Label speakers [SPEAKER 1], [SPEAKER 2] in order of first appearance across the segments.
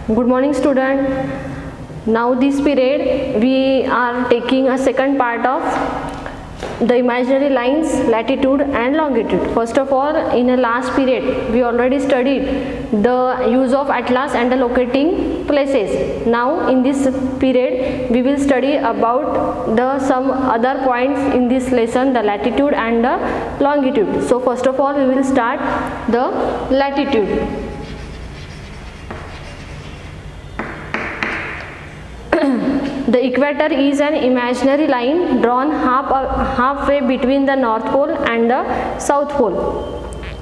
[SPEAKER 1] Good morning, student. Now this period we are taking a second part of the imaginary lines, latitude and longitude. First of all, in a last period we already studied the use of atlas and the locating places. Now in this period we will study about the some other points in this lesson, the latitude and the longitude. So first of all we will start the latitude. The equator is an imaginary line drawn halfway between the North Pole and the South Pole.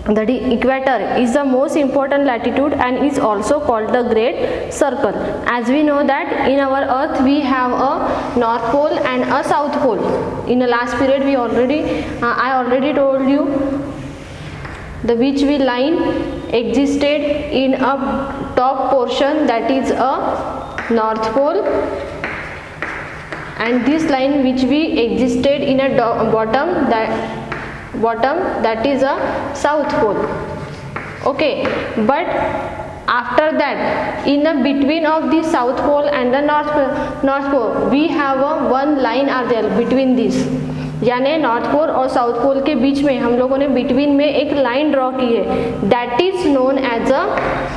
[SPEAKER 1] The equator is the most important latitude and is also called the Great Circle. As we know that in our Earth we have a North Pole and a South Pole. In the last period I already told you the which line existed in a top portion, that is a North Pole, and this line which existed in a bottom that is a South Pole. Okay, but after that in the between of the South Pole and the North Pole we have a one line are there between this, यानी north pole और south pole के बीच में हम लोगों ने between में एक line draw की है, that is known as a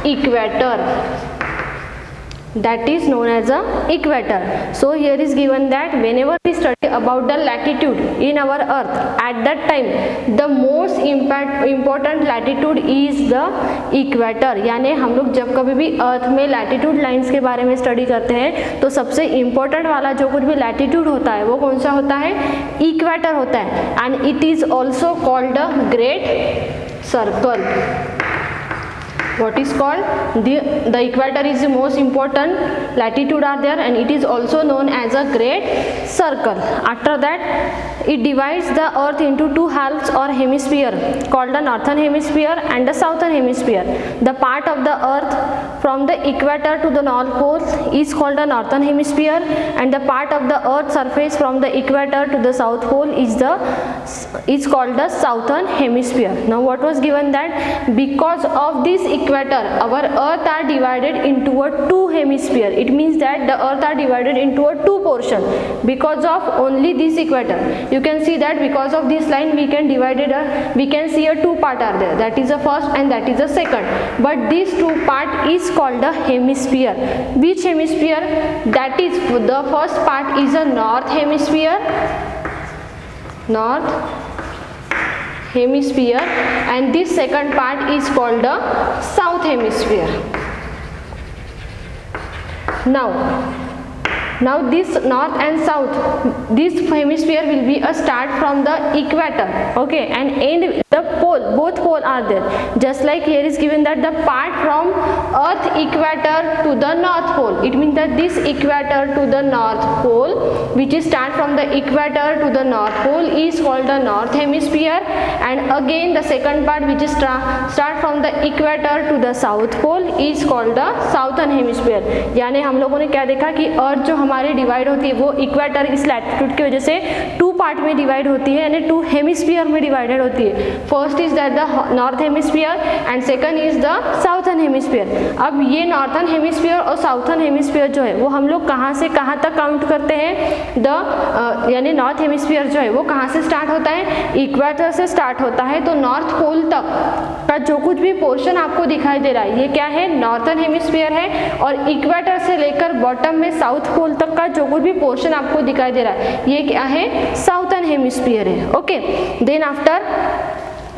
[SPEAKER 1] equator. That is known as a equator. So here is given that whenever we study about the latitude in our earth, at that time the most important latitude is the equator. यानी हम लोग जब कभी भी अर्थ में latitude lines के बारे में स्टडी करते हैं तो सबसे इम्पोर्टेंट वाला जो कुछ भी लैटिट्यूड होता है वो कौन सा होता है, इक्वेटर होता है. And it is also called the great circle. What is called the equator is the most important latitude are there, and it is also known as a great circle. After that it divides the earth into two halves or hemisphere called the northern hemisphere and the southern hemisphere. The part of the earth from the equator to the north pole is called the northern hemisphere, and the part of the earth surface from the equator to the south pole is called the southern hemisphere. Now what was given that because of this equator our earth are divided into a two hemisphere. It means that the earth are divided into a two portion because of only this equator. You can see that because of this line we can see a two part are there, that is the first and that is the second, but this two part is called the hemisphere. Which hemisphere? That is the first part is a north hemisphere, and this second part is called the south hemisphere. Now this north and south, this hemisphere will be a start from the equator, okay, and end the pole, both pole are there. Just like here is given that the part from earth equator to the north pole, it means that this equator to the north pole, which is start from the equator to the north pole, is called the north hemisphere, and again the second part which is start from the equator to the south pole is called the southern hemisphere. यानी हम लोगों ने क्या देखा कि अर्थ जो हमारी divide होती है वो इक्वेटर इस लैटिट्यूड की वजह से टू पार्ट में डिवाइड होती है, यानी टू हेमिस्फीयर में डिवाइडेड होती है. First is that the north hemisphere and second is the southern hemisphere. अब ये नॉर्थर्न हेमिस्फीयर और साउथर्न हेमिस्फीयर जो है वो हम लोग कहाँ से कहाँ तक काउंट करते हैं, यानी नॉर्थ हेमिस्फीयर जो है वो कहाँ से स्टार्ट होता है, इक्वेटर से स्टार्ट होता है. तो नॉर्थ पोल तक का जो कुछ भी पोर्शन आपको दिखाई दे रहा है ये क्या है, नॉर्थर्न हेमिस्फीयर है, और इक्वेटर से लेकर बॉटम में साउथ पोल तक का जो कुछ भी पोर्शन आपको दिखाई दे रहा है ये क्या है, साउथर्न हेमिस्फीयर है. Okay, then after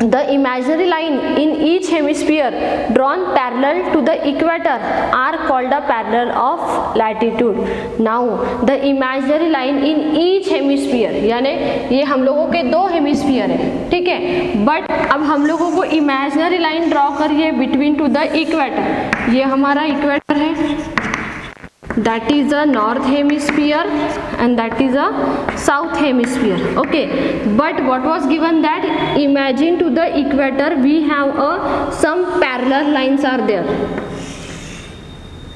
[SPEAKER 1] the imaginary line in each hemisphere drawn parallel to the equator are called the parallel of latitude. Now the imaginary line in each hemisphere, यानी ये हम लोगों के दो हेमिस्फीयर है, ठीक है, बट अब हम लोगों को इमेजिनरी लाइन ड्रॉ करिए बिटवीन टू द इक्वेटर. ये हमारा इक्वेटर है, that is a north hemisphere and that is a south hemisphere. Okay, but what was given that imagine to the equator we have some parallel lines are there.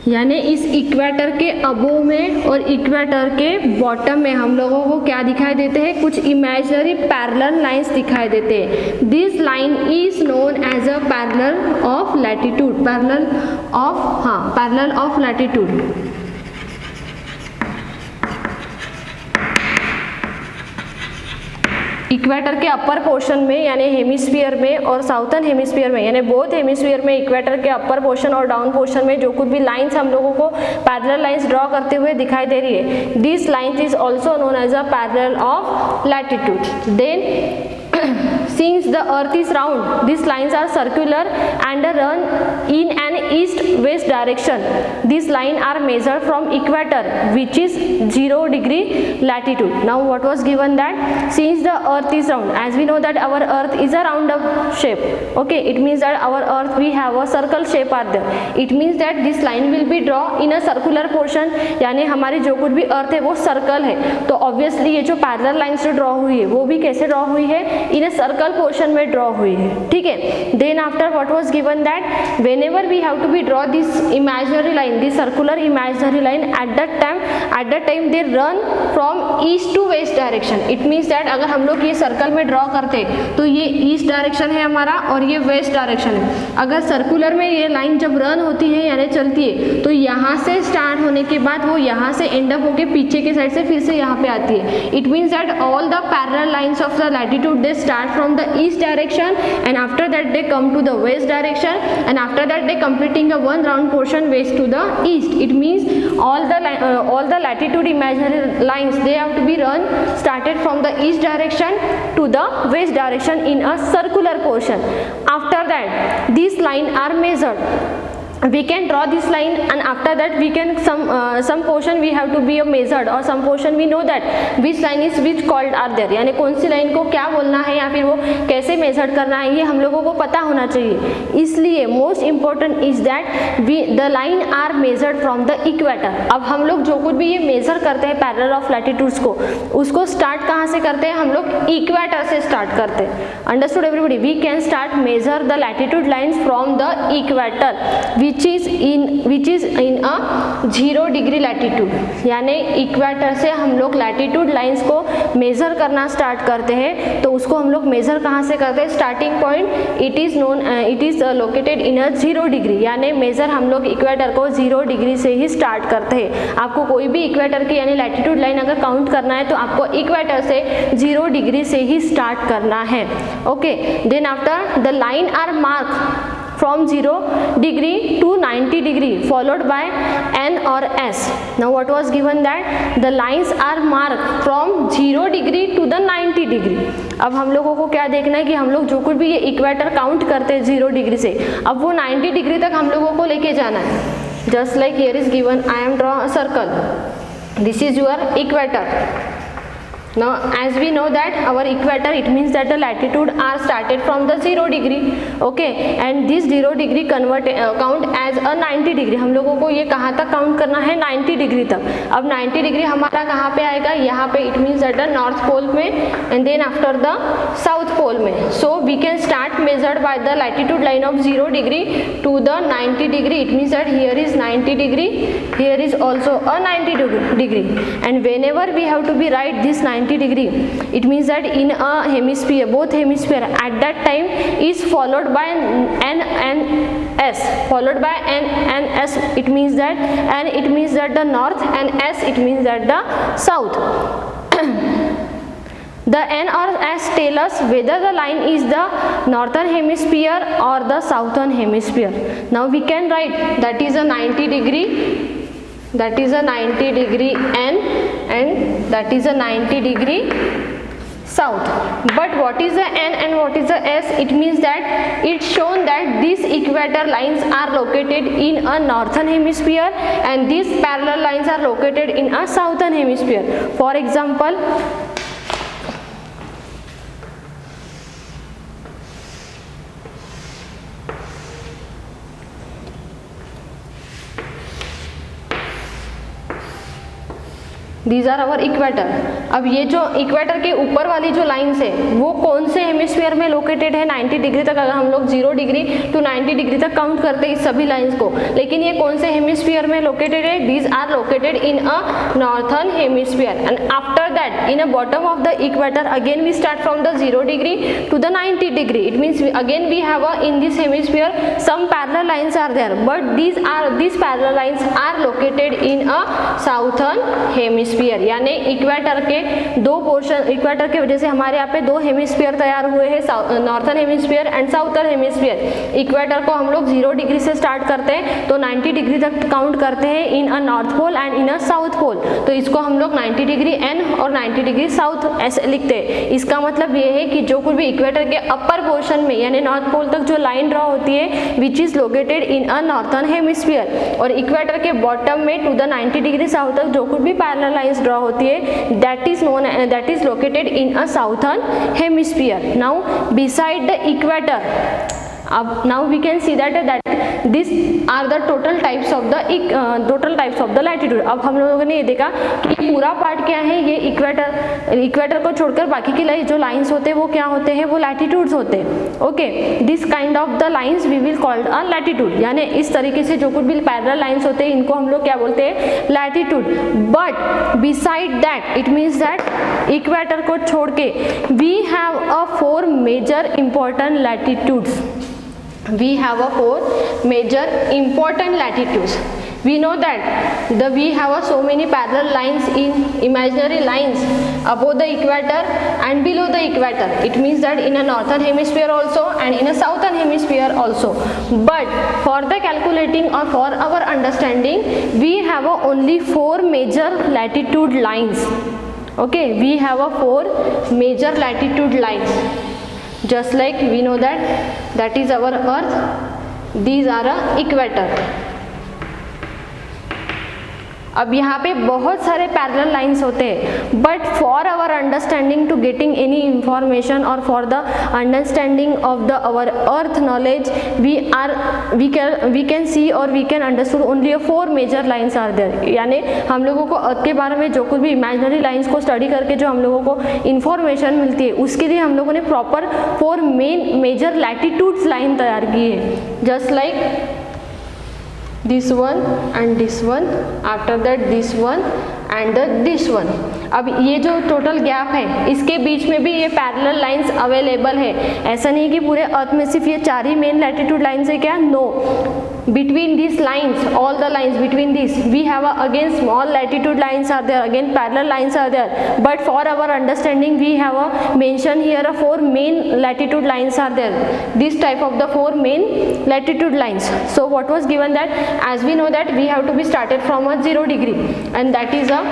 [SPEAKER 1] यानी इस equator के above में और equator के bottom में हम लोगों को क्या दिखाई देते हैं, कुछ इमेजिनरी पैरेलल लाइंस दिखाई देते हैं. This line is known as a parallel of latitude, parallel of latitude. Equator के अपर पोर्शन में यानी हेमिस्फीयर में और साउथर्न हेमिस्फीयर में यानी बोथ हेमिस्फीयर में इक्वेटर के अपर पोर्शन और डाउन पोर्शन में जो कुछ भी लाइंस हम लोगों को पैरेलल लाइंस ड्रॉ करते हुए दिखाई दे रही है, this lines is also known as a parallel of latitude. Then since the earth is round, these lines are circular and run in an east-west direction. These lines are measured from equator, which is 0 degree latitude. Now what was given that since the earth is round, as we know that our earth is a round shape, okay, it means that our earth we have a circle shape are there. It means that this line will be draw in a circular portion, यानी हमारी जो कुछ भी अर्थ है वो circle है, तो obviously ये जो पैरेलल लाइंस जो ड्रॉ हुई है वो भी कैसे ड्रॉ हुई है, इन ए सर्कल पोर्शन में ड्रॉ हुई है, ठीक है। Then after what was given that whenever we have to be draw this imaginary line, this circular imaginary line, at that time they run from east to west direction. It means that अगर हम लोग ये circle में draw करते तो ये east direction है हमारा और ये वेस्ट डायरेक्शन है। अगर सर्कुलर में ये लाइन जब रन होती है यानी चलती है तो यहाँ से स्टार्ट होने के बाद वो यहाँ से एंड अप होके पीछे के साइड से फिर से यहाँ पे आती है। It means that all the parallel lines of the latitude they start from the east direction and after that they come to the west direction and after that they completing a one round portion west to the east. It means all the latitude imaginary lines they have to be run started from the east direction to the west direction in a circular portion. After that these lines are measured. We can draw this line and after that we can some portion we have to be measured or some portion we know that which line is which called are there, यानी कौन सी line को क्या बोलना है या फिर वो कैसे मेजर करना है ये हम लोगों को पता होना चाहिए। इसलिए most important is that the line are measured from the equator. अब हम लोग जो कुछ भी ये मेजर करते हैं पैरेलल ऑफ लैटिट्यूड्स को, उसको स्टार्ट कहाँ से करते हैं, हम लोग इक्वेटर से स्टार्ट करते हैं। Understood everybody? We can start measure the latitude lines from the equator which is in a 0 degree latitude, यानी इक्वेटर से हम लोग लैटिट्यूड लाइंस को मेजर करना स्टार्ट करते हैं। तो उसको हम लोग मेजर कहाँ से करते हैं, starting point it is located in a 0 degree, यानी मेजर हम लोग इक्वेटर को 0 डिग्री से ही स्टार्ट करते हैं। आपको कोई भी इक्वेटर की यानी लैटिट्यूड लाइन अगर काउंट करना है तो आपको इक्वेटर से 0 डिग्री से ही स्टार्ट करना है, okay. Then after the line are mark from 0 degree to 90 degree followed by N or S. Now what was given that the lines are marked from 0 degree to the 90 degree. अब हम लोगों को क्या देखना है कि हम लोग जो कुछ भी ये इक्वेटर काउंट करते हैं 0 डिग्री से, अब वो 90 डिग्री तक हम लोगों को लेके जाना है। Just like here is given, I am draw a circle, this is your equator. Now as we know that our equator, it means that the latitude are started from the 0 degree, okay, and this 0 degree count as a 90 degree। हम लोगों को ये कहाँ तक count करना है, 90 degree तक। अब 90 डिग्री हमारा कहाँ पे आएगा, यहाँ पे, it means at the north pole में and then after the south pole में। So we can start measured by the latitude line of 0 degree to the 90 degree. It means that here is 90 degree, here is also a 90 degree, and whenever we have to be right this 90 degree, it means that in a hemisphere, both hemisphere at that time is followed by N and S, followed by N and S. It means that N, it means that the north, and S, it means that the south. The N or S tell us whether the line is the northern hemisphere or the southern hemisphere. Now we can write that is a 90 degree, that is a 90 degree N, and that is a 90 degree south. But what is the N and what is the S? It means that it's shown that these equator lines are located in a northern hemisphere and these parallel lines are located in a southern hemisphere. For example, these are our equator. अब ये जो equator के ऊपर वाली जो lines है वो कौन से हेमिस्फीयर में लोकेटेड है? 90 डिग्री तक, अगर हम लोग 0 डिग्री टू 90 डिग्री तक काउंट करते हैं इस सभी लाइन्स को, लेकिन ये कौन से हेमिस्फीयर में लोकेटेड है? These are located in a northern hemisphere. And after that in a bottom of the equator again we start from the 0 degree to the 90 degree. It means again we have in this hemisphere some parallel lines are there, but these parallel lines are located in a southern hemisphere। यानी equator के दो portion, equator के वजह से हमारे यहाँ पे दो हेमिस्फीयर तैयार हुए हैं, northern hemisphere and southern hemisphere. Equator को हम लोग 0 डिग्री से स्टार्ट करते हैं तो 90 डिग्री तक काउंट करते हैं in a north pole and in a south pole, तो इसको हम लोग 90 डिग्री एन और 90 डिग्री साउथ ऐसे लिखते हैं। इसका मतलब ये है कि जो कुछ भी इक्वेटर के अपर पोर्शन में यानी नॉर्थ पोल तक जो लाइन ड्रॉ होती है which is located in a northern hemisphere, और इक्वेटर के बॉटम में टू द 90 डिग्री साउथ तक जो कुछ भी पैरेलल लाइंस ड्रॉ होती है that is located in a southern hemisphere. Now beside the equator, अब now we can see that this are the total types of the latitude. अब हम लोगों ने ये देखा कि पूरा पार्ट क्या है, ये इक्वेटर को छोड़कर बाकी की जो लाइंस होते हैं वो क्या होते हैं? वो लैटिट्यूड्स होते हैं। Okay, this kind of the lines we will called a latitude, यानी इस तरीके से जो कुछ भी पैरेलल लाइंस होते हैं इनको हम लोग क्या बोलते हैं? Latitude. But beside that it means that equator को छोड़ के we have a 4 major important latitudes. We have a 4 major important latitudes. We know that we have so many parallel lines in imaginary lines above the equator and below the equator. It means that in a northern hemisphere also and in a southern hemisphere also. But for the calculating or for our understanding, we have only 4 major latitude lines. Okay, we have 4 major latitude lines. Just like we know that is our earth, these are a equator. अब यहाँ पे बहुत सारे parallel lines होते हैं, but for our understanding to getting any information और for the understanding of the our earth knowledge we can see और we can understood only 4 major lines are there. यानी हम लोगों को अर्थ के बारे में जो कुछ भी इमेजिनरी लाइंस को स्टडी करके जो हम लोगों को इंफॉर्मेशन मिलती है उसके लिए हम लोगों ने प्रॉपर 4 मेजर लैटिट्यूड्स लाइन तैयार की है, just like this one and this one, after that this one and this one। अब ये जो टोटल गैप है इसके बीच में भी ये पैरेलल लाइंस अवेलेबल है। ऐसा नहीं कि पूरे अर्थ में सिर्फ ये 4 ही मेन लैटिट्यूड लाइंस है, क्या? No, between these lines, all the lines between these we have again small latitude lines are there, again parallel lines are there, but for our understanding we have mention here 4 main latitude lines are there, this type of the 4 main latitude lines. So what was given that as we know that we have to be started from a 0 degree and that is a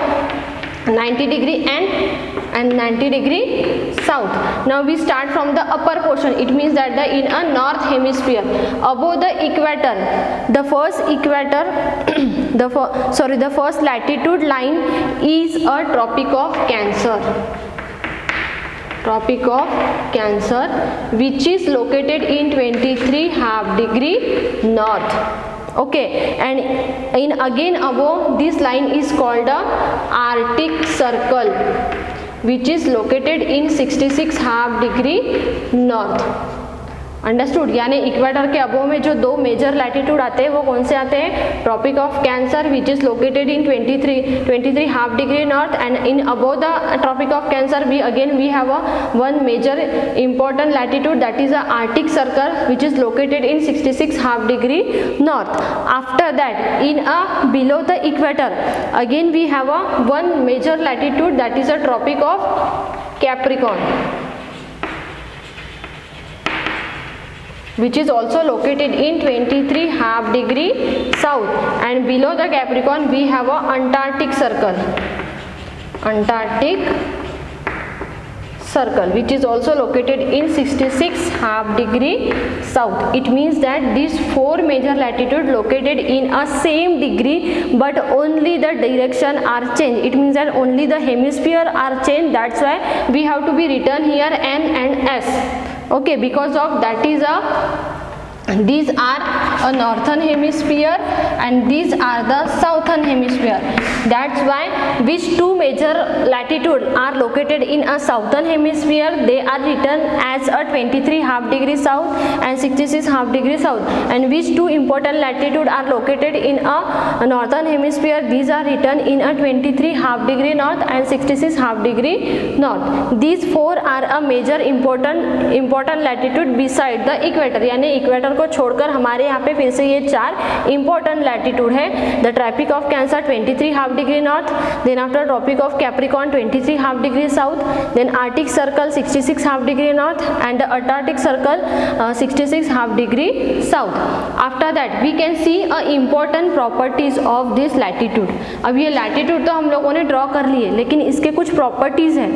[SPEAKER 1] 90 degree and 90 degree south. Now we start from the upper portion. It means that in a north hemisphere above the equator, the first latitude line is a Tropic of Cancer. Tropic of Cancer, which is located in 23½ degree north. Okay, and in again above this line is called a Arctic Circle, which is located in 66½ degree north. Understood. यानी equator के above में जो 2 major latitude आते हैं वो कौन से आते हैं? Tropic of Cancer which is located in 23½ degree north and in above the Tropic of Cancer we have a 1 major important latitude that is a Arctic Circle which is located in 66½ degree north. After that in a below the equator again we have a 1 major latitude that is a Tropic of Capricorn which is also located in 23½ degree south, and below the Capricorn we have a Antarctic circle, which is also located in 66½ degree south. It means that these 4 major latitude located in a same degree, but only the direction are changed. It means that only the hemisphere are changed. That's why we have to be written here N and S. Okay, because of that is these are a northern hemisphere and these are the southern hemisphere. That's why which two major latitude are located in a southern hemisphere, they are written as a 23½ degree south and 66½ degree south, and which two important latitude are located in a northern hemisphere, these are written in a 23½ degree north and 66½ degree north. These four are a major important latitude beside the equator, यानी equator को छोड़कर हमारे यहाँ पे फिर से ये चार important latitude है. The Tropic of Cancer 23½ degree north, then after Tropic of Capricorn 23½ degree south, then Arctic Circle 66½ degree north and the Antarctic Circle 66½ degree south. After that we can see important properties of this latitude. अब ये latitude तो हम लोगों ने draw कर लिए, लेकिन इसके कुछ properties हैं.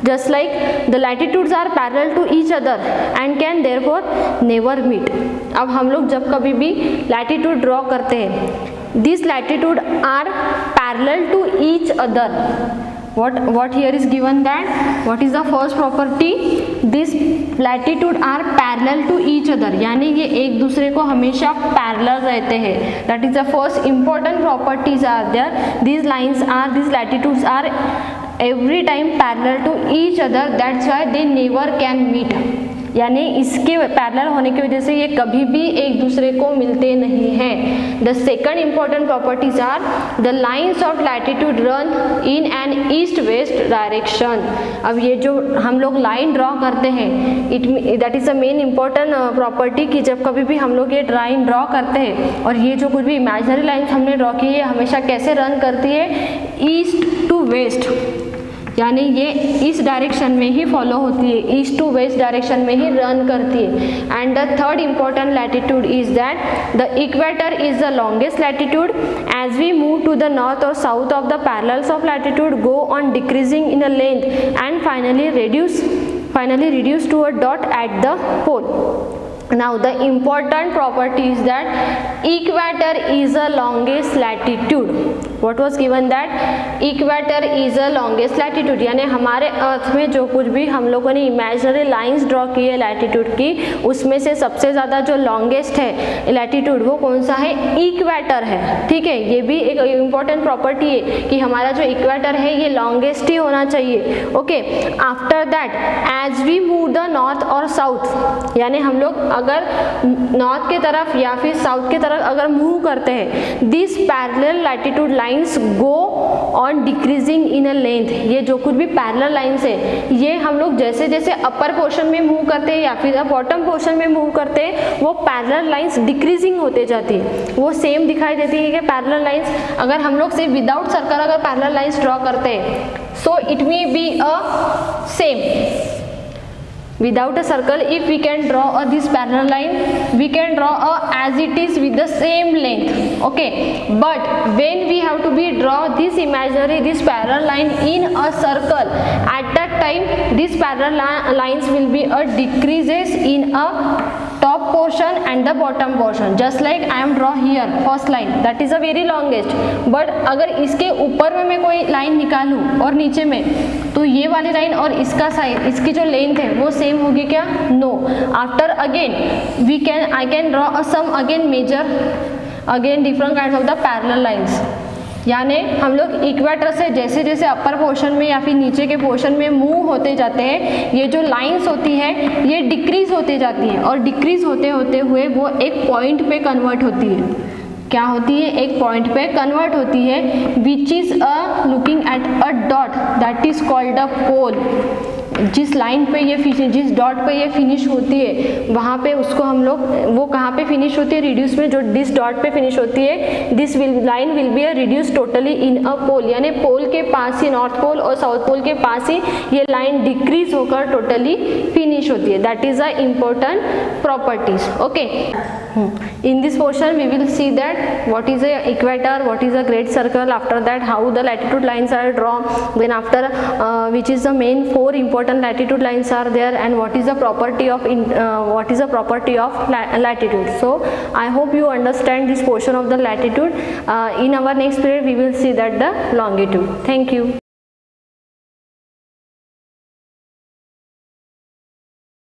[SPEAKER 1] Just like the latitudes are parallel to each other and can therefore never meet. अब हम लोग जब कभी भी latitude draw करते हैं, these latitude are parallel to each other. What here is given that what is the first property, this latitude are parallel to each other, यानी ये एक दूसरे को हमेशा parallel रहते हैं. That is the first important properties are there. These latitudes are every time parallel to each other, that's why they never can meet. यानी इसके पैरेलल होने की वजह से ये कभी भी एक दूसरे को मिलते नहीं हैं. The second important properties are the lines of latitude run in an east west direction. अब ये जो हम लोग लाइन ड्रॉ करते हैं, that is the main important property कि जब कभी भी हम लोग ये लाइन ड्रॉ करते हैं और ये जो कुछ भी इमेजिनरी लाइन्स हमने ड्रॉ की है हमेशा कैसे रन करती है, ईस्ट टू वेस्ट, यानी ये इस डायरेक्शन में ही फॉलो होती है, ईस्ट टू वेस्ट डायरेक्शन में ही रन करती है. And the third important latitude is that the equator is the longest latitude. As we move to the north और south of the parallels of latitude go on decreasing in a length and finally reduce to a dot at the pole. Now the important property is that equator is the longest latitude. What was given that equator is the longest latitude, यानी हमारे अर्थ में जो कुछ भी हम लोगों ने imaginary lines draw की है लैटिट्यूड की, उसमें से सबसे ज़्यादा जो लॉन्गेस्ट है लैटिट्यूड वो कौन सा है, इक्वेटर है. ठीक है, ये भी एक इम्पॉर्टेंट प्रॉपर्टी है कि हमारा जो इक्वेटर है ये लॉन्गेस्ट ही होना चाहिए. Okay, after that as we move the north और साउथ, यानी हम लोग अगर नॉर्थ की तरफ या फिर साउथ की तरफ अगर मूव करते हैं, this parallel latitude lines go on decreasing in a length. ये जो कुछ भी पैरेलल लाइंस है ये हम लोग जैसे जैसे अपर पोर्शन में मूव करते हैं या फिर बॉटम पोर्शन में मूव करते हैं वो पैरेलल लाइंस डिक्रीजिंग होते जाती है, वो सेम दिखाई देती है कि पैरेलल लाइंस अगर हम लोग सिर्फ विदाउट सर्कल अगर पैरेलल लाइंस ड्रॉ करते हैं so it may be a same. Without a circle, if we can draw this parallel line, we can draw as it is with the same length. Okay, but when we have to draw this parallel line in a circle, at that time this parallel lines will be decreases in a top portion and the bottom portion. Just like I am draw here first line, that is a very longest. But अगर इसके ऊपर में मैं कोई line निकालूं और नीचे में, तो ये वाली लाइन और इसका साइड इसकी जो लेंथ है वो सेम होगी क्या, no. After again I can draw some again major again different kinds of the parallel lines. यानी हम लोग इक्वेटर से जैसे जैसे अपर पोर्शन में या फिर नीचे के पोर्शन में मूव होते जाते हैं, ये जो लाइंस होती है ये डिक्रीज होती जाती है और डिक्रीज होते होते हुए वो एक पॉइंट पे कन्वर्ट होती है. क्या होती है, एक पॉइंट पे कन्वर्ट होती है, which is a looking at a dot that is called a pole. जिस लाइन पे ये जिस डॉट पे ये फिनिश होती है वहाँ पे उसको हम लोग, वो कहाँ पे फिनिश होती है, रिड्यूस में जो दिस डॉट पे फिनिश होती है, this line will be reduce totally in a pole. यानी पोल के पास ही, नॉर्थ पोल और साउथ पोल के पास ही ये लाइन डिक्रीज होकर टोटली फिनिश होती है. That is a important properties. Okay, in this portion we will see that what is a equator, what is a great circle, after that how the latitude lines are drawn, then after which is the main 4 important latitude lines are there, and what is the property of latitude. So I hope you understand this portion of the latitude. In our next period we will see that the longitude. Thank you.